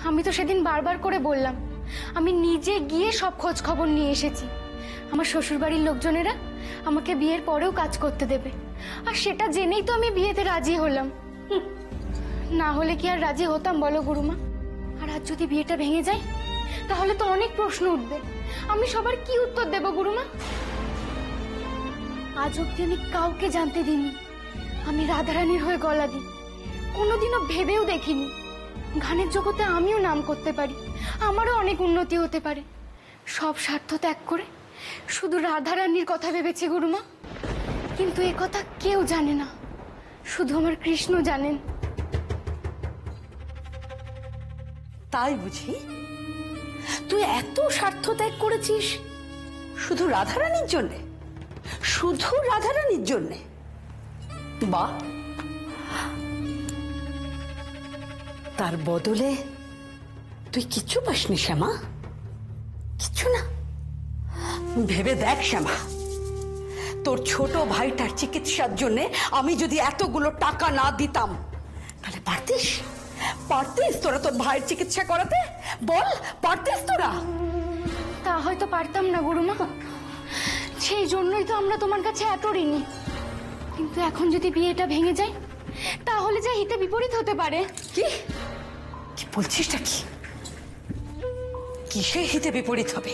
আমি তো সেদিন বারবার করে বললাম আমি নিজে গিয়ে সব খোঁজ খবর নিয়ে এসেছি। আমার শ্বশুরবাড়ির লোকজনেরা আমাকে বিয়ের পরেও কাজ করতে দেবে, আর সেটা জেনেই তো আমি বিয়েতে রাজি হলাম। না হলে কি আর রাজি হতাম বলো গুরুমা? আর আজ যদি বিয়েটা ভেঙে যায় তাহলে তো অনেক প্রশ্ন উঠবে। আমি সবার কি উত্তর দেব গুরুমা? আজ অব্দি আমি কাউকে জানতে দিইনি আমি রাধারানীর হয়ে গলা দিই। কোনোদিনও ভেবেও দেখিনি গানের জগতে আমিও নাম করতে পারি, আমারও অনেক উন্নতি হতে পারে। সব স্বার্থ ত্যাগ করে শুধু রাধারানীর কথা ভেবেছি গুরুমা। কিন্তু এ কথা কেউ জানে না, শুধু আমার কৃষ্ণ জানেন। তাই বুঝি তুই এত স্বার্থ ত্যাগ করেছিস শুধু রাধারানীর জন্যে? শুধু রাধারানীর জন্যে? বাহ, তার বদলে তুই কিচ্ছু পাসনি শ্যামা? কিচ্ছু না? ভেবে দেখ শ্যামা, তোর ছোট ভাইটার চিকিৎসার জন্যে আমি যদি এতগুলো টাকা না দিতাম তাহলে পারতিস? পারতিস তোরা তোর ভাইয়ের চিকিৎসা করাতে? বল, পারতিস তোরা? তা হয়তো পারতাম না গুরুমা, সেই জন্যই তো আমরা তোমার কাছে এত ঋণী। কিন্তু এখন যদি বিয়েটা ভেঙে যায় তাহলে যে হিতে বিপরীত হতে পারে। কি কি বলছিসটা? কি কিসে হিতে বিপরীত হবে?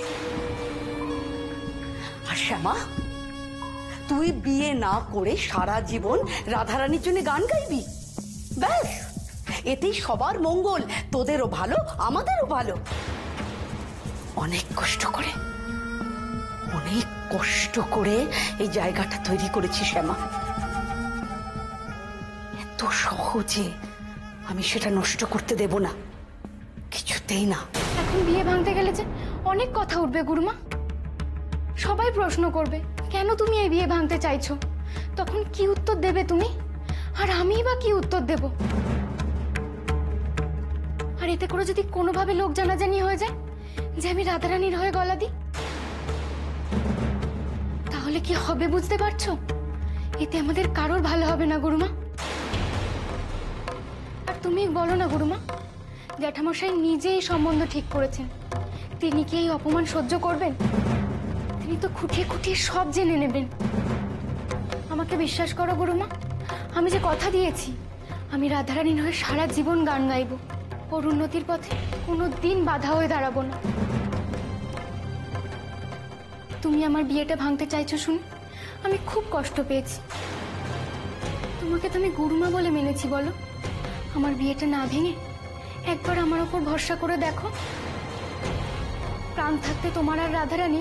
আর শ্যামা, তুই বিয়ে না করে সারা জীবন রাধারানীর জন্য গান গাইবি? ব্যাস, এতেই সবার মঙ্গল, তোদেরও ভালো আমাদেরও ভালো। অনেক কষ্ট করে এই জায়গাটা তৈরি করেছি শ্যামা। এত সহজে আমি সেটা নষ্ট করতে দেব না, কিছুতেই না। এখন বিয়ে ভাঙতে গেলে যে অনেক কথা উঠবে গুরুমা। সবাই প্রশ্ন করবে কেন তুমি এই বিয়ে ভাঙতে চাইছো। তখন কি উত্তর দেবে তুমি? আর আমি বা কি উত্তর দেব? আর এতে করে যদি কোনোভাবে লোক জানাজানি হয়ে যায় যে আমি রাধারানীর হয়ে গলা দিই, তাহলে কি হবে বুঝতে পারছো? এতে আমাদের কারোর ভালো হবে না গুরুমা। আর তুমি বলো না গুরুমা, জ্যাঠামশাই নিজে এই সম্বন্ধ ঠিক করেছেন, তিনি কি এই অপমান সহ্য করবেন? তিনি তো খুঁটিয়ে খুঁটিয়ে সব জেনে নেবেন। আমাকে বিশ্বাস করো গুরুমা, আমি যে কথা দিয়েছি আমি রাধারানীর হয়ে সারা জীবন গান গাইব। ওর উন্নতির পথে কোনো দিন বাধা হয়ে দাঁড়াবো না। তুমি আমার বিয়েটা ভাঙতে চাইছো শুনে আমি খুব কষ্ট পেয়েছি। তোমাকে তো আমি গুরুমা বলে মেনেছি, বলো আমার বিয়েটা না ভেঙে একবার আমার ওপর ভরসা করে দেখো। প্রাণ থাকতে তোমার আর রাধারানী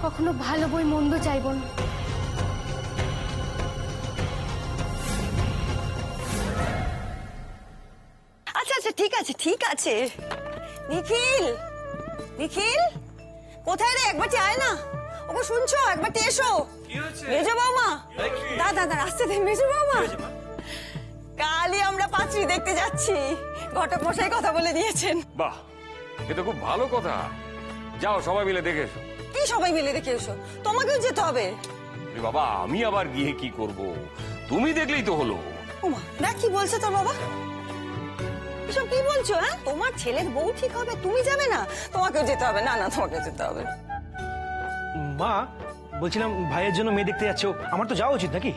কখনো ভালো বই মন্দ চাইব না। আচ্ছা আচ্ছা, ঠিক আছে ঠিক আছে। নিখিল, নিখিল কোথায় রে? একবার আয় না। ওকে শুনছো? একবার এসো। মেজো বৌমা, দাদা দাদা আসতে দে। মেজো বৌমা, কালই আমরা পাত্রী দেখতে যাচ্ছি, ঘটক মশাই কথা বলে দিয়েছেন। বাহ, এ তো খুব ভালো কথা। যাও সবাই মিলে দেখে এসো। কি সবাই মিলে দেখে এসো? তোমাকেও যেতে হবে। বাবা, আমি আবার গিয়ে কি করব? তুমি দেখলেই তো হলো। ওমা, দেখ কি বলছে তোর বাবা। এসব কি বলছো? হ্যাঁ, তোমার ছেলের বউ ঠিক হবে, তুমি যাবে না? তোমাকেও যেতে হবে। না না, তোমাকেও যেতে হবে। মা, বলছিলাম ভাইয়ের জন্য মেয়ে দেখতে যাচ্ছ, আমার তো যাওয়া উচিত নাকি?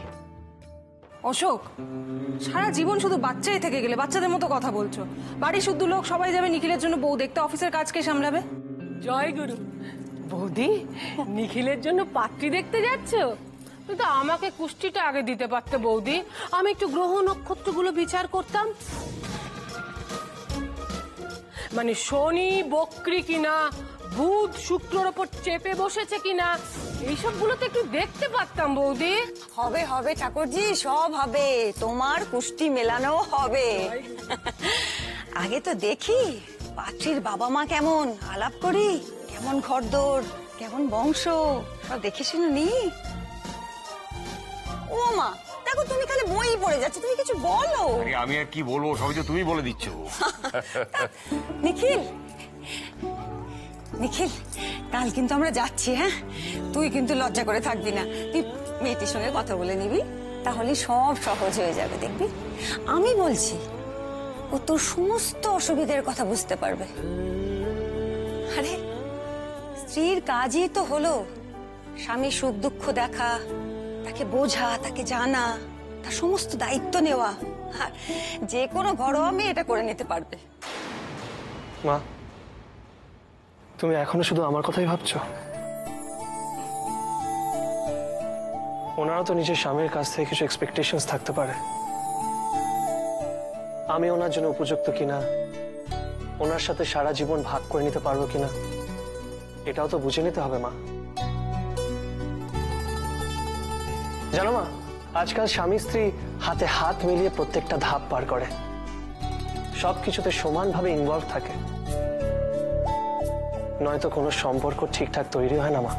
অশোক, সারা জীবন শুধু বাচ্চাই থেকে গেলে, বাচ্চাদের মতো কথা বলছো। বাড়ি শুদ্ধ লোক সবাই যাবে নিখিলের জন্য বউ দেখতে, অফিসের কাজ কে সামলাবে? জয় গুরু। বৌদি, নিখিলের জন্য পাত্রী দেখতে যাচ্ছ? কিন্তু আমাকে কুষ্টিটা আগে দিতে পারতে বৌদি, আমি একটু গ্রহ নক্ষত্রগুলো বিচার করতাম। মানে শনি বক্রি কিনা, বুধ শুক্রর ওপর চেপে বসেছে কিনা, এইসবগুলো তো একটু দেখতে পারতাম বৌদি। হবে হবে ঠাকুরজি, সব হবে। তোমার কুষ্টি মেলানো হবে। আগে তো দেখি পাত্রীর বাবা মা কেমন, আলাপ করি কেমন ঘরদোর, কেমন বংশ, সব দেখে শুনে নি। ও মা, দেখো তুমি খালি বই পড়ে যাচ্ছে, তুমি কিছু বলো। আমি আর কি বলবো, সবই তো তুমি বলে দিচ্ছ। নিখিল, নিখিল কাল কিন্তু আমরা যাচ্ছি। হ্যাঁ, তুই কিন্তু লজ্জা করে থাকবি না। তুই মেয়েটির সঙ্গে কথা বলে নিবি, তাহলে সব সহজ হয়ে যাবে, দেখবি। আমি বলছি ও তোর সমস্ত অসুবিধার কথা বুঝতে পারবে। আরে স্ত্রীর কাজই তো হলো স্বামীর সুখ দুঃখ দেখা, তাকে বোঝা, তাকে জানা, তার সমস্ত দায়িত্ব নেওয়া। আর যে কোনো ঘরোয়া মেয়ে এটা করে নিতে পারবে। মা, তুমি এখনো শুধু আমার কথাই ভাবছো? ওনারও তো নিজের স্বামীর কাছ থেকে কিছু এক্সপেকটেশনস থাকতে পারে। আমি ওনার জন্য উপযুক্ত কিনা, ওনার সাথে সারা জীবন ভাগ করে নিতে পারবো কিনা, এটাও তো বুঝে নিতে হবে মা। জানো মা, আজকাল স্বামী স্ত্রী হাতে হাত মিলিয়ে প্রত্যেকটা ধাপ পার করে, সবকিছুতে সমানভাবে ইনভলভ থাকে, নয়তো কোনো সম্পর্ক ঠিকঠাক তৈরি হয় না মা।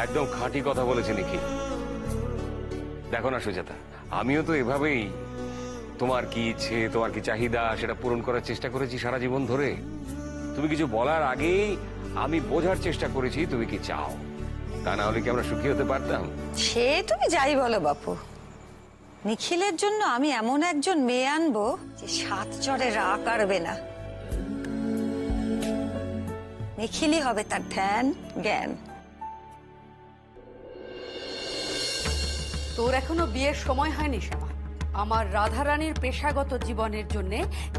একদম খাঁটি কথা বলেছে নিখিল। দেখো না সুজাতা, আমিও তো এভাবেই তোমার কি ইচ্ছে, তোমার কি চাহিদা সেটা পূরণ করার চেষ্টা করেছি সারা জীবন ধরে। তুমি কিছু বলার আগেই আমি বোঝার চেষ্টা করেছি তুমি কি চাও, তা না হলে কি আমরা সুখী হতে পারতাম? সে তুমি যাই বলো বাপু, নিখিলের জন্য আমি এমন একজন মেয়ে আনবো যে 7 চরে রা কাড়বে না। নিখিলই হবে তার ধ্যান জ্ঞান। তোর এখনো বিয়ের সময় হয়নি শ্যামা। আমার রাধারানীর পেশাগত জীবনের জন্য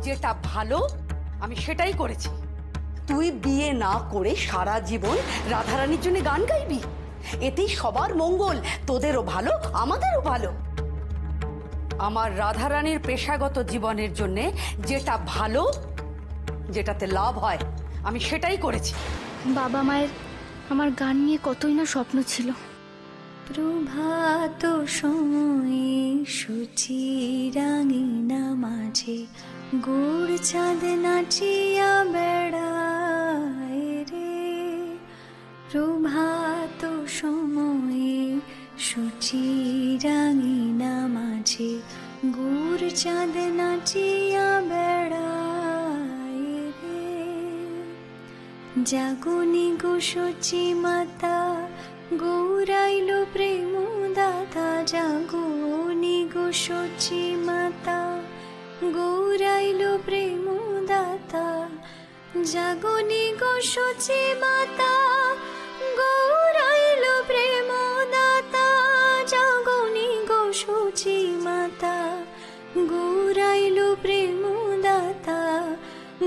যেটা ভালো আমি সেটাই করেছি। তুই বিয়ে না করে সারা জীবন রাধারানীর জন্য গান গাইবি? এতেই সবার মঙ্গল, তোদেরও ভালো আমাদেরও ভালো। আমার রাধারানীর পেশাগত জীবনের জন্য যেটা ভালো, যেটাতে লাভ হয় আমি সেটাই করেছি। বাবা মায়ের আমার গান নিয়ে কতই না স্বপ্ন ছিল। প্রভাত সময়ে সূচি রাঙিনা মাঝে গুড় চাঁদ নাচিয়া বেড়ায় রে। প্রভাত সময়ে সূচি রাঙিনা মাঝে গুড় চাঁদ নাচিয়া বেড়ায় রে। জাগুনি গো সূচি মাতা গৌরাইল প্রেম দাতা। জাগুনি গো সূচি মাতা গৌরাইল প্রেম দাতা। জাগুনি গো সূচি মাতা গৌরাইল প্রেম দাতা। জাগুনি গো সূচি মাতা গৌরাইল প্রেম দাতা।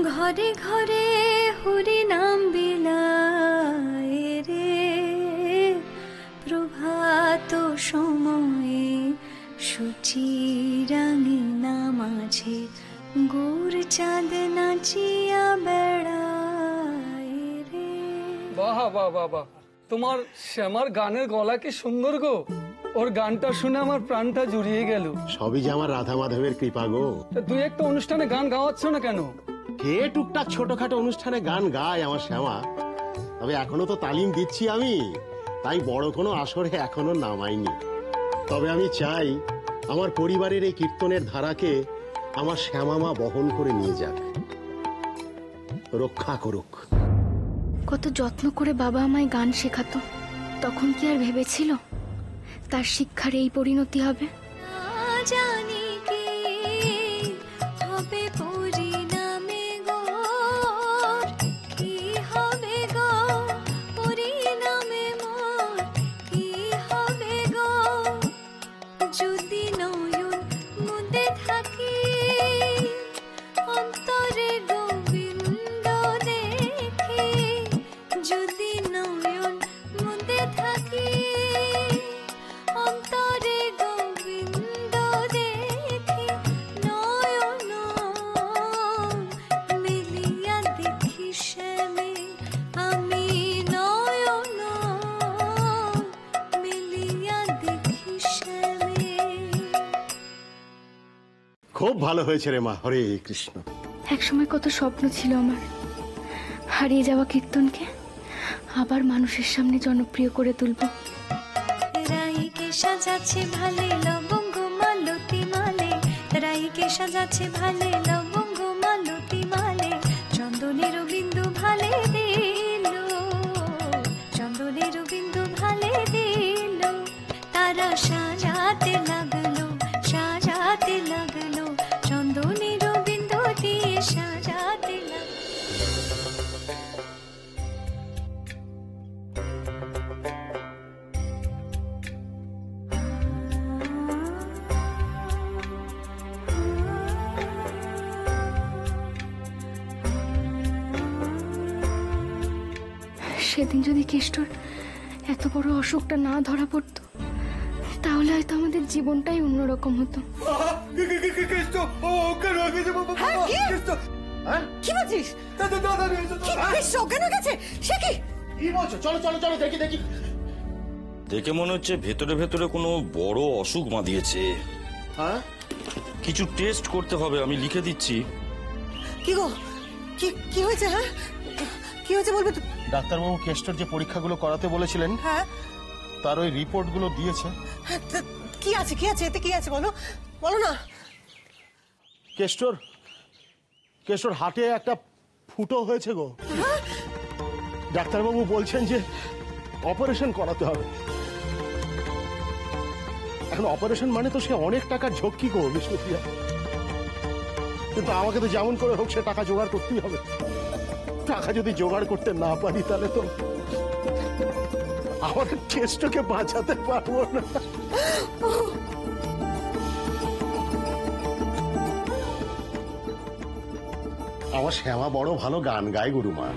ঘরে ঘরে হরি নাম বিলায় রে। প্রভাত সময়ে সূচি রাঙিনা মাঝে গুড় চাঁদ নাচিয়া বেড়ায় রে। বাহ বাহ বাহ বাহ, তোমার শ্যামার গানের গলা কি সুন্দর গো। ওর গানটা শুনে আমার প্রাণটা জুড়িয়ে গেল। সবই যে আমার রাধা মাধবের কৃপা গো। তুই একটা অনুষ্ঠানে গান গাওয়াচ্ছ না কেন? কে টুকটাক ছোটখাটো অনুষ্ঠানে গান গায় আমার শ্যামা, তবে এখনো তো তালিম দিচ্ছি আমি, তাই বড় কোনো আসরে এখনো নামাইনি। তবে আমি চাই আমার পরিবারের এই কীর্তনের ধারাকে আমার শ্যামা মা বহন করে নিয়ে যাক, রক্ষা করুক। কত যত্ন করে বাবা আমায় গান শেখাতো, তখন কি আর ভেবেছিল তার শিক্ষার এই পরিণতি হবে? জানি কি হবে পরিণামে গো, কি হবে গো পরিণামে মোর, কি হবে গো যদি নয়ন মুদে থাকি অন্তরে গোবিন্দ দেখি। যদি নয়ন মুদে থাকি অন্তরে গোবিন্দ দেখি। নয়ন মিলিয়া দেখি শ্যামে আমি, নয়ন মিলিয়া দেখি শ্যামে। খুব ভালো হয়েছে রে মা, হরে কৃষ্ণ। একসময় কত স্বপ্ন ছিল আমার, হারিয়ে যাওয়া কীর্তনকে আবার মানুষের সামনে জনপ্রিয় করে তুলবো। রাইকে সাজাচ্ছে ভালে লবঙ্গ মালতী মালে, রাইকে সাজাচ্ছে ভালে লবঙ্গ মালতী মালে। চন্দনের বিন্দু ভালে দিল, চন্দনের বিন্দু ভালে দিল। তারা সাজাতে লাগলো, সাজাতে লাগলো চন্দনের সেদিন যদি কেষ্টর এত বড় অসুখটা না ধরা পড়তো, তাহলে হয়তো আমাদের জীবনটাই অন্যরকম হতো। কি বলছিস? গেছে সে কি? কি বলছো? চলো চলো চলো, দেখি দেখি। দেখে মনে হচ্ছে ভেতরে ভেতরে কোনো বড় অসুখ বাঁধিয়েছে। হ্যাঁ, কিছু টেস্ট করতে হবে, আমি লিখে দিচ্ছি। কি গো, কি হয়েছে? হ্যাঁ, কি হয়েছে বলবে তো? ডাক্তারবাবু কেষ্টর যে পরীক্ষাগুলো করাতে বলেছিলেন, হ্যাঁ, তার ওই রিপোর্টগুলো দিয়েছে। কি আছে এতে কি আছে বলো বলো না। কেষ্টর হাটে একটা ফুটো হয়েছে গো। ডাক্তারবাবু বলছেন যে অপারেশন করাতে হবে। এখন অপারেশন মানে তো সে অনেক টাকার ঝক্কি গো বিষ্ণুপ্রিয়া, কিন্তু আমাকে তো যেমন করে হোক সে টাকা জোগাড় করতেই হবে। টাকা যদি জোগাড় করতে না পারি তাহলে তো আমাদের কেষ্টকে বাঁচাতে পারবো না। আমার শ্যামা বড় ভালো গান গায় গুরুমা,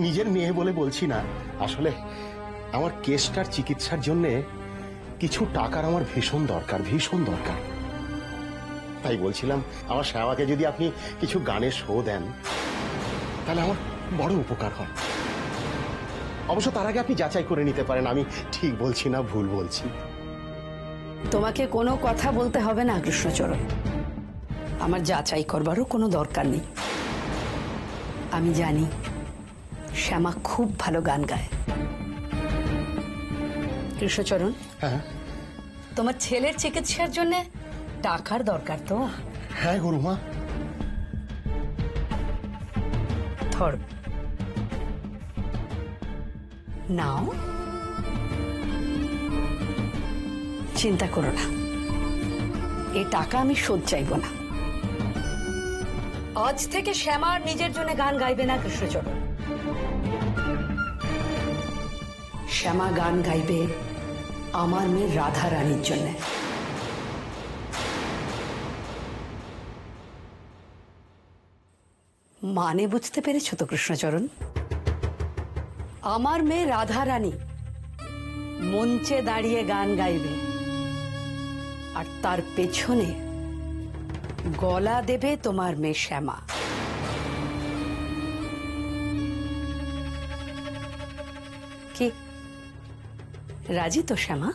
নিজের মেয়ে বলে বলছি না। আসলে আমার কেসটার চিকিৎসার জন্য কিছু টাকার আমার ভীষণ দরকার। তাই বলছিলাম আমার শ্যামাকে যদি আপনি কিছু গানের শো দেন তাহলে আমার বড় উপকার হয়। অবশ্য তার আগে আপনি যাচাই করে নিতে পারেন আমি ঠিক বলছি না ভুল বলছি। তোমাকে কোনো কথা বলতে হবে না কৃষ্ণচরণ, আমার যাচাই করবারও কোনো দরকার নেই। আমি জানি শ্যামা খুব ভালো গান গায়। কৃষ্ণচরণ, হ্যাঁ, তোমার ছেলের চিকিৎসার জন্য টাকার দরকার তো? হ্যাঁ গুরুমা। ধর, নাও, চিন্তা করো না, এই টাকা আমি শোধ চাইব না। আজ থেকে শ্যামার নিজের জন্য গান গাইবে না কৃষ্ণচরণ, শ্যামা গান গাইবে আমার মেয়ে রাধা রানীর জন্য। মানে বুঝতে পেরেছ তো কৃষ্ণচরণ? আমার মেয়ে রাধা রানী মঞ্চে দাঁড়িয়ে গান গাইবে, আর তার পেছনে গলা দেবে তোমার মেয়ে শ্যামা। কি রাজি তো শ্যামা?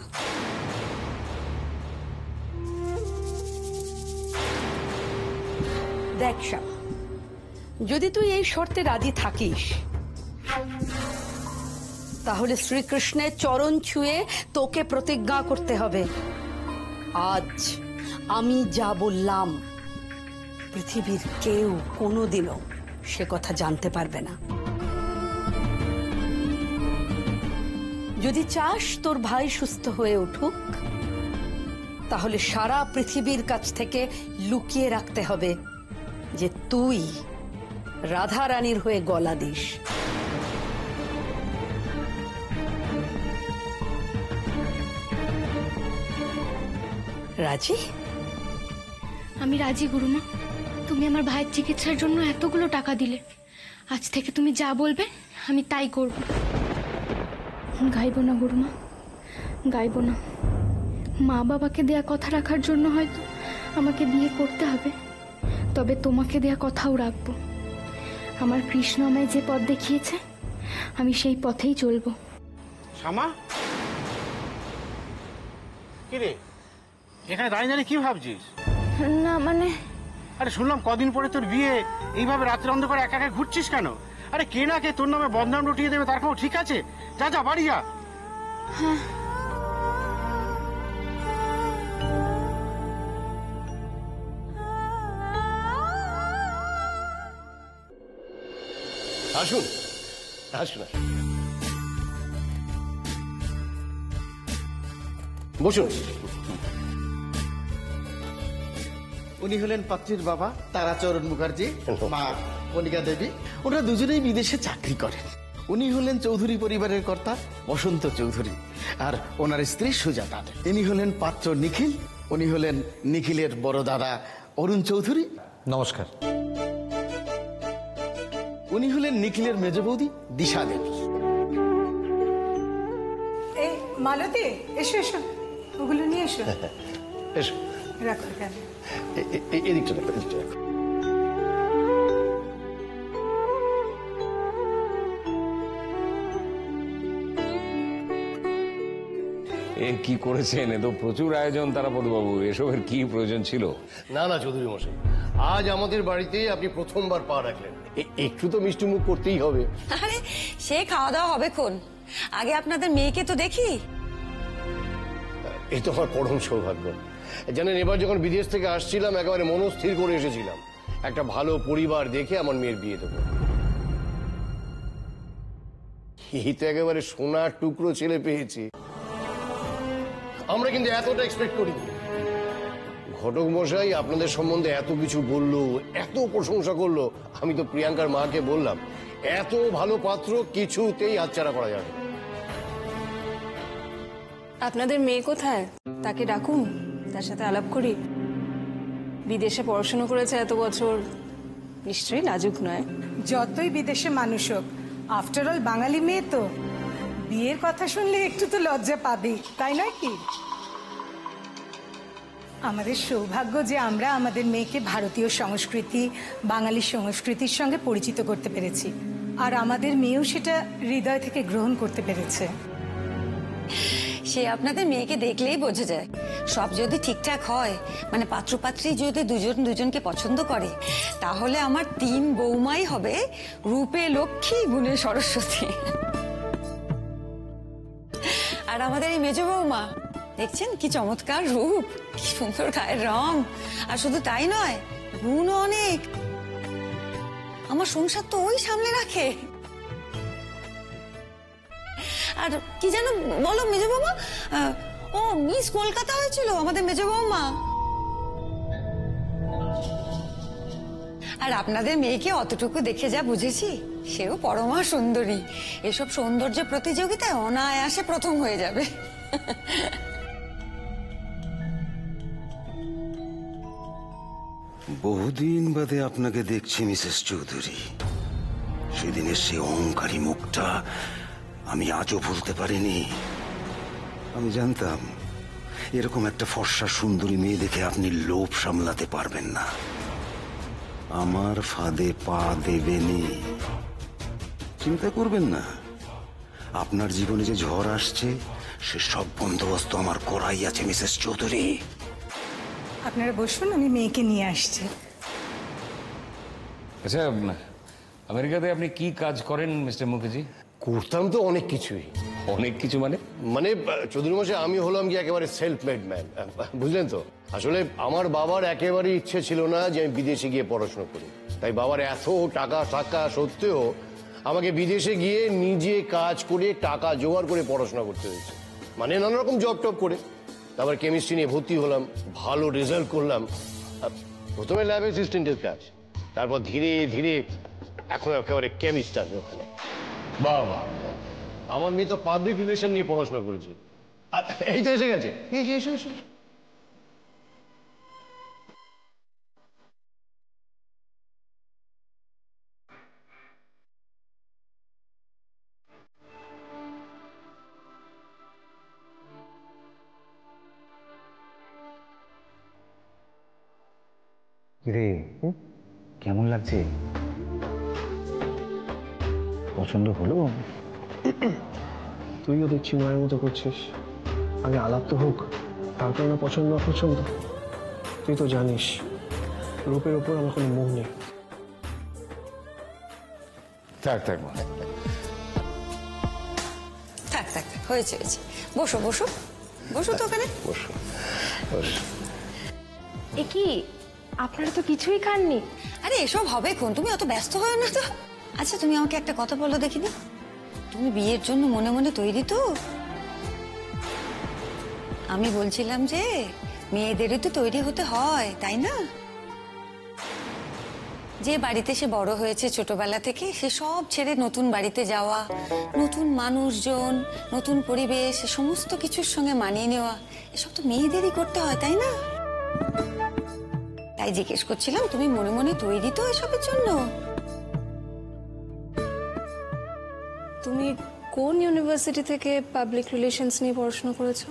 দেখ শ্যামা, যদি তুই এই শর্তে রাজি থাকিস তাহলে শ্রীকৃষ্ণের চরণ ছুঁয়ে তোকে প্রতিজ্ঞা করতে হবে, আজ আমি যা বললাম পৃথিবীর কেউ কোনোদিনও সে কথা জানতে পারবে না। যদি চাস তোর ভাই সুস্থ হয়ে উঠুক, তাহলে সারা পৃথিবীর কাছ থেকে লুকিয়ে রাখতে হবে যে তুই রাধা রানীর হয়ে গলা দিস। রাজি? আমি রাজি গুরুমা। তুমি আমার ভাইয়ের চিকিৎসার জন্য এতগুলো টাকা দিলে, আজ থেকে তুমি যা বলবে আমি তাই করব। গাইব না গুরুমা, গাইব না। মা বাবাকে দেয়া কথা রাখার জন্য হয়তো আমাকে বিয়ে করতে হবে, তবে তোমাকে দেয়া কথাও রাখবো। আমার কৃষ্ণ আমায় যে পথ দেখিয়েছে আমি সেই পথেই চলবো। শ্যামা, কি রে এখানে দাঁড়িয়ে দাঁড়িয়ে কি ভাবছিস? না মানে, আরে শুনলাম কদিন পরে তোর বিয়ে, এইভাবে রাত্রে অন্ধকারে একা একা ঘুরছিস কেন? আরে কে না কে তোর নামে বদনাম রটিয়ে দেবে তার কোনো ঠিক আছে? যা যা বাড়ি যা। হ্যাঁ, আসুন আসুন, বসুন। উনি হলেন পাত্রীর বাবা তারাচরণ মুখার্জি, মা কণিকা দেবী। ওনারা দুজনেই বিদেশে চাকরি করেন। উনি হলেন চৌধুরী পরিবারের কর্তা বসন্ত চৌধুরী, আর ওনার স্ত্রী সুজাতা। ইনি হলেন পাত্র নিখিল, উনি হলেন নিখিলের বড় দাদা অরুণ চৌধুরী। নমস্কার। উনি হলেন নিখিলের মেজ বৌদি দিশা দেবী। মালতী এসো এসো, ওগুলো নিয়ে এসো। এসো, রাখো কেন, এদিকটা রাখো, এদিকটা রাখো। এ কি করেছেন? এ তো প্রচুর আয়োজন তারাপদবাবু, এসবের কি প্রয়োজন ছিল? না না চৌধুরী মশাই, আজ আমাদের বাড়িতে আপনি প্রথমবার পা রাখলেন, একটু তো মিষ্টি মুখ করতেই হবে। আরে সে খাওয়া দাওয়া হবে কোন, আগে আপনাদের মেয়েকে তো দেখি। এই তো আমার পরম সৌভাগ্য। জানেন, এবার যখন বিদেশ থেকে আসছিলাম একেবারে মনস্থির করে এসেছিলাম একটা ভালো পরিবার দেখে আমার মেয়ের বিয়ে দেবো। এই তো একেবারে সোনার টুকরো ছেলে পেয়েছি। আমরা কিন্তু এতটা এক্সপেক্ট করিনি। ঘটক মশাই আপনাদের সম্বন্ধে এত কিছু বললো, এত প্রশংসা করলো, আমি তো প্রিয়াঙ্কার মাকে বললাম এত ভালো পাত্র কিছুতেই হাতছাড়া করা যাবে না। আপনাদের মেয়ে কোথায়? তাকে ডাকুন, তার সাথে আলাপ করি। বিদেশে পড়াশোনা করেছে এত বছর, নিশ্চয়ই লাজুক নয়। যতই বিদেশে মানুষ হোক, আফটার অল বাঙালি মেয়ে তো, বিয়ের কথা শুনলে একটু তো লজ্জা পাবেই, তাই নয় কি? আমাদের সৌভাগ্য যে আমরা আমাদের মেয়েকে ভারতীয় সংস্কৃতি, বাঙালি সংস্কৃতির সঙ্গে পরিচিত করতে পেরেছি, আর আমাদের মেয়েও সেটা হৃদয় থেকে গ্রহণ করতে পেরেছে। সে আপনাদের মেয়েকে দেখলেই বোঝা যায়। সব যদি ঠিকঠাক হয়, মানে পাত্রপাত্রী যদি দুজন দুজনকে পছন্দ করে, তাহলে আমার 3 বৌমাই হবে রূপে লক্ষ্মী, গুণে সরস্বতী। আর আমাদের এই মেজ বৌমা দেখছেন কি চমৎকার রূপ, কি সুন্দর গায়ের রং, আর শুধু তাই নয়, গুণও অনেক। আমার সংসার তো ওই সামনে রাখে। আর কি যেন বলো মেজ বৌমা, ও মিস কলকাতা হয়েছিল আমাদের মেজ বৌমা। আর আপনাদের মেয়েকে অতটুকু দেখে যা বুঝেছি, সেও পরমা সুন্দরী। এসব সৌন্দর্য প্রতিযোগিতায় অনায়াসে প্রথম হয়ে যাবে। বহুদিন বাদে আপনাকে দেখছি মিসেস চৌধুরী। সেদিনের সে অহংকারী মুখটা আমি আজও ভুলতে পারিনি। আমি জানতাম এরকম একটা ফর্সা সুন্দরী মেয়ে দেখে আপনি লোভ সামলাতে পারবেন না, আমার ফাঁদে পা দেবেনি। চিন্তা করবেন না, আপনার জীবনে যে ঝড় আসছে সে সব বন্দোবস্ত আমার করাই আছে মিসেস চৌধুরী। আপনারা বসুন, আমি মেয়েকে নিয়ে আসছি। আচ্ছা, আমেরিকাতে আপনি কি কাজ করেন মিস্টার মুখার্জি? করতাম তো অনেক কিছুই। অনেক কিছু মানে? মানে চৌধুরী মশাই, আমি হলাম কি একেবারে সেলফ মেড ম্যান, বুঝলেন তো। আসলে আমার বাবার একেবারে ইচ্ছে ছিল না যে আমি বিদেশে গিয়ে পড়াশোনা করি, তাই বাবার এত টাকা টাকা সত্ত্বেও আমাকে বিদেশে গিয়ে নিজে কাজ করে টাকা জোগাড় করে পড়াশোনা করতে হয়েছে। মানে নানা রকম জব টব করে, তারপর কেমিস্ট্রি নিয়ে ভর্তি হলাম, ভালো রেজাল্ট করলাম। প্রথমে ল্যাব অ্যাসিস্ট্যান্টের কাজ, তারপর ধীরে ধীরে এখন একেবারে কেমিস্ট আছে ওখানে। বাবা, আমার মেয়ে তো পাবলিক রিলেশন নিয়ে পড়াশোনা করেছে। এই তো এসে গেছে। এসো এসো। রে কেমন লাগছে? পছন্দ হলো? তুইও দেখছি মায়ের মতো করছিস। আগে আলাপ তো হোক, তারপর না পছন্দ অপছন্দ। তুই তো জানিস রূপের ওপর আমার কোনো মোহ নেই। থাক থাক থাক থাক, হয়েছে হয়েছে। বসো বসো বসো তো ওখানে। বসো। এ কি, আপনারা তো কিছুই খাননি? আরে এসব হবে কোন, তুমি অত ব্যস্ত হও না তো। আচ্ছা তুমি আমাকে একটা কথা বলো দেখিনি, তুমি বিয়ের জন্য মনে মনে তৈরি তো? আমি বলছিলাম যে মেয়েদেরই তো তৈরি হতে হয়, তাই না? যে বাড়িতে সে বড় হয়েছে ছোটবেলা থেকে, সে সব ছেড়ে নতুন বাড়িতে যাওয়া, নতুন মানুষজন, নতুন পরিবেশ, সমস্ত কিছুর সঙ্গে মানিয়ে নেওয়া, এসব তো মেয়েদেরই করতে হয়, তাই না? তাই জিজ্ঞেস করছিলাম তুমি মনে মনে তৈরি তো এসবের জন্য? তুমি কোন ইউনিভার্সিটি থেকে পাবলিক রিলেশনস নিয়ে পড়াশোনা করেছো?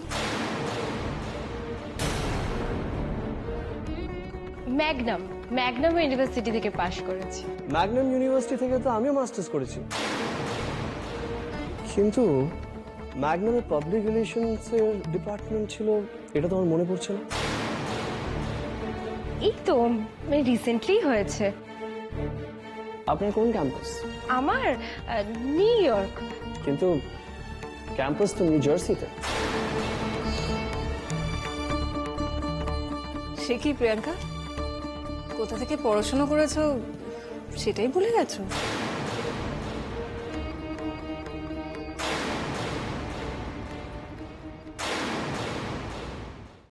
ম্যাগনাম ইউনিভার্সিটি থেকে পাশ করেছি। ম্যাগনাম ইউনিভার্সিটি থেকে তো আমিও মাস্টার্স করেছি, কিন্তু ম্যাগনামের পাবলিক রিলেশনস এর ডিপার্টমেন্ট ছিল, এটা তো আমার মনে পড়ছে না। এই তো রিসেন্টলি হয়েছে। আপনার কোন ক্যাম্পাস? আমার নিউ ইয়র্ক। কিন্তু ক্যাম্পাস তো নিউ জার্সিতে। সে কি প্রিয়াঙ্কা, কোথা থেকে পড়াশোনা করেছো সেটাই ভুলে গেছো?